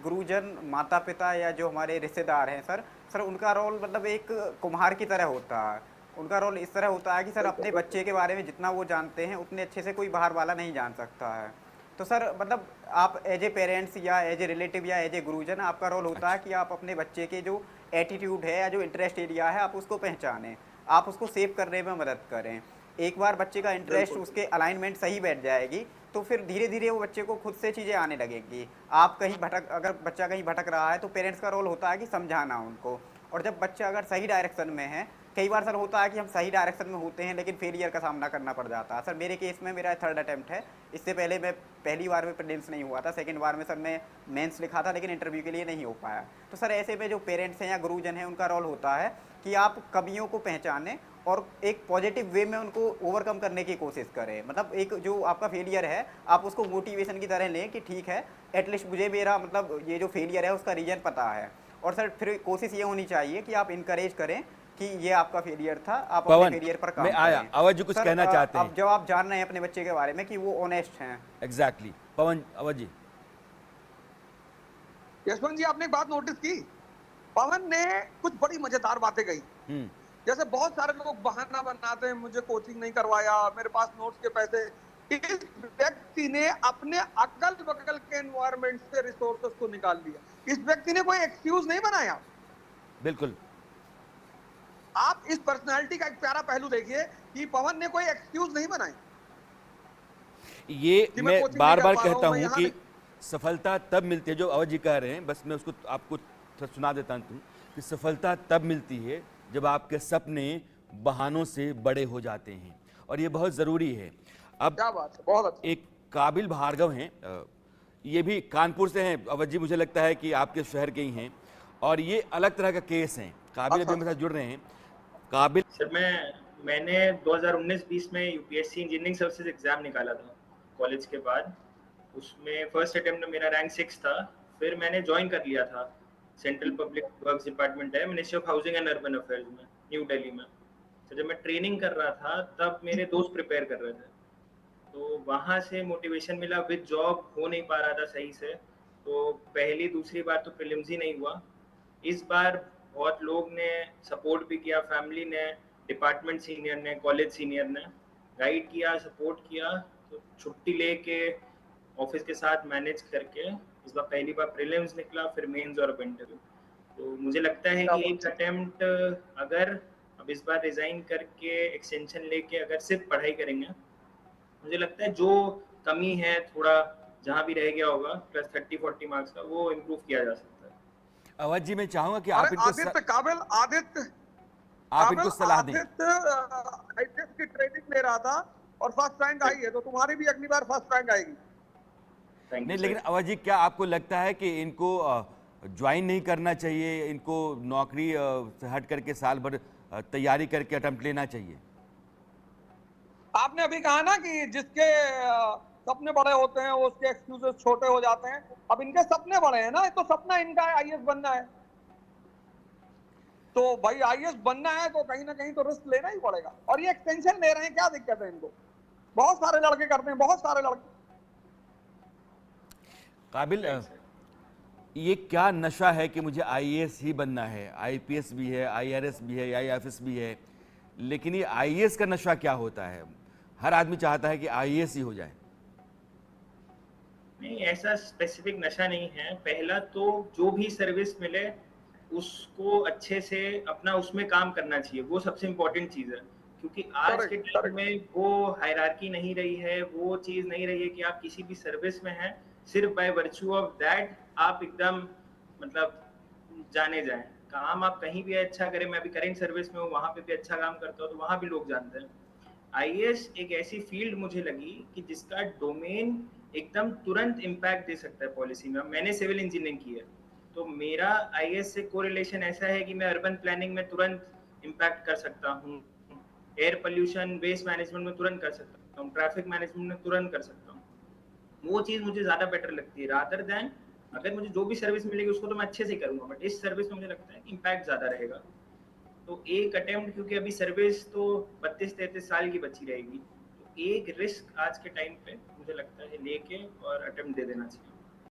गुरुजन, माता-पिता या जो हमारे रिश्तेदार हैं सर उनका रोल मतलब एक कुम्हार की तरह होता है। उनका रोल इस तरह होता है कि सर बिल्कुल, अपने बिल्कुल। बच्चे के बारे में जितना वो जानते हैं, उतने अच्छे से कोई बाहर वाला नहीं जान सकता है। तो सर मतलब आप एज़ ए पेरेंट्स या एज़ ए रिलेटिव या एज़ ए गुरुजन आपका रोल होता है अच्छा। कि आप अपने बच्चे के जो एटीट्यूड है या जो इंटरेस्ट एरिया है, आप उसको पहचानें। आप उसको सेव करने में मदद करें। एक बार बच्चे का इंटरेस्ट बिल्कुल, उसके बिल्कुल। अलाइनमेंट सही बैठ जाएगी, तो फिर धीरे-धीरे वो बच्चे को खुद से चीज़ें आने लगेंगी। आप कहीं भटक अगर बच्चा कहीं भटक रहा है, तो पेरेंट्स का रोल होता है कि समझाना उनको। और जब बच्चा अगर सही डायरेक्शन में है, कई बार सर होता है कि हम सही डायरेक्शन में होते हैं, लेकिन फेलियर का सामना करना पड़ जाता है। सर मेरे केस में मेरा 3rd अटेम्प्ट है। इससे पहले मैं पहली बार में प्रीलिम्स नहीं हुआ था, सेकंड बार में सर मैं मेंस लिखा था, लेकिन इंटरव्यू के लिए नहीं हो पाया। तो सर ऐसे में जो पेरेंट्स हैं या गुरुजन हैं, उनका रोल होता है कि आप कमियों को पहचानें और एक पॉजिटिव वे में उनको ओवरकम करने की कोशिश करें। मतलब एक जो आपका फेलियर है, आप उसको मोटिवेशन की तरह लें कि ठीक है, एटलीस्ट मुझे मेरा मतलब ये जो फेलियर है उसका रीज़न पता है। और सर फिर कोशिश ये होनी चाहिए कि आप इनकरेज करें कि ये आपका फेलियर था, आप अपने पवन, फेलियर पर मैं काम आया, करें। अवध जी कुछ सर कहना चाहते अब हैं। जब आप जान रहे हैं अपने बच्चे के बारे में कि वो ऑनेस्ट हैं। एग्जैक्टली पवन, अवध जी। यशवंत जी, आपने एक बात नोटिस की? पवन ने कुछ बड़ी मजेदार बातें कही। हम्म। जैसे बहुत सारे लोग बहाना बनाते हैं, मुझे कोचिंग नहीं करवाया, मेरे पास नोट्स के पैसे। इस व्यक्ति ने अपने अगल बगल के एनवायरमेंट से रिसोर्सेस को निकाल लिया। इस व्यक्ति ने कोई एक्सक्यूज नहीं बनाया। बिल्कुल। आप इस पर्सनालिटी का एक प्यारा पहलू देखिए कि पवन ने कोई एक्सक्यूज नहीं बनाए ये कि मैं मैं कोचिंग नहीं बार कर बार पा रहा हूं, कहता मैं हूं यहां कि नहीं। सफलता तब मिलती है, जो अवध जी कह रहे हैं, बस मैं उसको आपको थोड़ा सुना देता हूं कि सफलता तब मिलती है जब आपके सपने बहानों से बड़े हो जाते हैं, और ये बहुत ज़रूरी है। अब क्या बात है, बहुत अच्छा। एक काबिल भार्गव हैं, ये भी कानपुर से हैं अवध जी, मुझे लगता है कि आपके शहर के ही हैं, और ये अलग तरह का केस हैं। काबिल अच्छा अभी मेरे अच्छा। साथ जुड़ रहे हैं। काबिल। सर मैंने 2019-20 में यूपीएससी इंजीनियरिंग सर्विसेज एग्जाम निकाला था कॉलेज के बाद। उसमें फर्स्ट अटेम्प्ट में मेरा रैंक 6 था। फिर मैंने ज्वाइन कर लिया था सेंट्रल पब्लिक वर्क्स डिपार्टमेंट है, ministry of housing and urban affairs में, न्यू दिल्ली में। तो जब मैं ट्रेनिंग कर रहा था तब मेरे दोस्त प्रिपेयर कर रहे थे, तो वहाँ से मोटिवेशन मिला। विद जॉब हो नहीं पा रहा था सही से, तो पहली दूसरी बार तो प्रीलिम्स ही नहीं हुआ। इस बार बहुत लोग ने सपोर्ट भी किया, फैमिली ने, डिपार्टमेंट सीनियर ने, कॉलेज सीनियर ने गाइड किया, सपोर्ट किया। तो छुट्टी लेके ऑफिस के साथ मैनेज करके इस बार पहली बार प्रीलिम्स निकला, फिर मेंस और अब इंटरव्यू। तो मुझे लगता है क्या कि बात एक अटेम्प्ट अगर अब इस बार रिजाइन करके एक्सटेंशन लेके अगर सिर्फ पढ़ाई करेंगे, मुझे लगता है जो कमी है थोड़ा जहाँ भी रह गया होगा प्लस 30-40 मार्क्स का, वो इम्प्रूव किया जा सकता है। अवध जी, मैं चाहूंगा कि अरे आदित्य, काबिल आदित्य, आप इनको सलाह दें। आईपीएस की ट्रेनिंग ले रहा था और फर्स्ट रैंक आई है, तो तुम्हारी भी अगली बार फर्स्ट रैंक आएगी। थैंक नहीं, यू लेकिन सर। अवध जी, क्या आपको लगता है कि इनको ज्वाइन नहीं करना चाहिए, इनको नौकरी से हट करके साल भर तैयारी करके अटेम्प्ट लेना चाहिए? आपने अभी कहा ना कि जिसके सपने बड़े होते हैं वो उसके एक्सक्यूजेस छोटे हो जाते हैं। अब इनके सपने बड़े हैं ना, तो सपना इनका है आईएएस बनना है। तो भाई आईएएस बनना है तो कहीं ना कहीं तो रिस्क लेना ही पड़ेगा। और ये एक्सटेंशन ले रहे हैं, क्या दिक्कत है इनको? बहुत सारे लड़के करते हैं, बहुत सारे लड़के। काबिल, थैंक्स सर। ये क्या नशा है कि मुझे आईएएस ही बनना है? आईपीएस भी है, आईआरएस भी है, आईएफएस भी है, लेकिन ये आईएएस का नशा क्या होता है? हर आदमी चाहता है कि आईएएस ही हो जाए। नहीं, ऐसा स्पेसिफिक नशा नहीं है। पहला तो जो भी सर्विस मिले उसको अच्छे से अपना उसमें काम करना चाहिए, वो सबसे इम्पोर्टेंट चीज़ है। क्योंकि आज के करेक्ट टाइम करेक्ट। में वो हायरार्की नहीं रही है, वो चीज़ नहीं रही है कि आप किसी भी सर्विस में हैं सिर्फ बाय वर्च्यू ऑफ दैट आप एकदम मतलब जाने जाएं। काम आप कहीं भी अच्छा करें, मैं अभी करेंट सर्विस में हूँ, वहाँ पे भी अच्छा काम करता हूँ, तो वहाँ भी लोग जानते हैं। आईएएस एक ऐसी फील्ड मुझे लगी कि जिसका डोमेन एकदम तुरंत इम्पैक्ट दे सकता है पॉलिसी में। मैंने सिविल इंजीनियरिंग की है, तो मेरा आईएएस से कोरिलेशन ऐसा है कि मैं अर्बन प्लानिंग में तुरंत इम्पैक्ट कर सकता हूँ, एयर पोल्यूशन वेस्ट मैनेजमेंट में तुरंत कर सकता हूँ, ट्रैफिक मैनेजमेंट में तुरंत कर सकता हूँ। वो चीज़ मुझे ज़्यादा बेटर लगती है रादर दैन अगर मुझे जो भी सर्विस मिलेगी उसको तो मैं अच्छे से करूँगा, बट इस सर्विस में मुझे लगता है कि इम्पैक्ट ज़्यादा रहेगा। तो एक अटेम्प्ट, क्योंकि अभी सर्विस तो 32-33 साल की बची रहेगी, तो एक रिस्क आज के टाइम पे मुझे लगता है लेके और अटेम्प्ट दे देना चाहिए।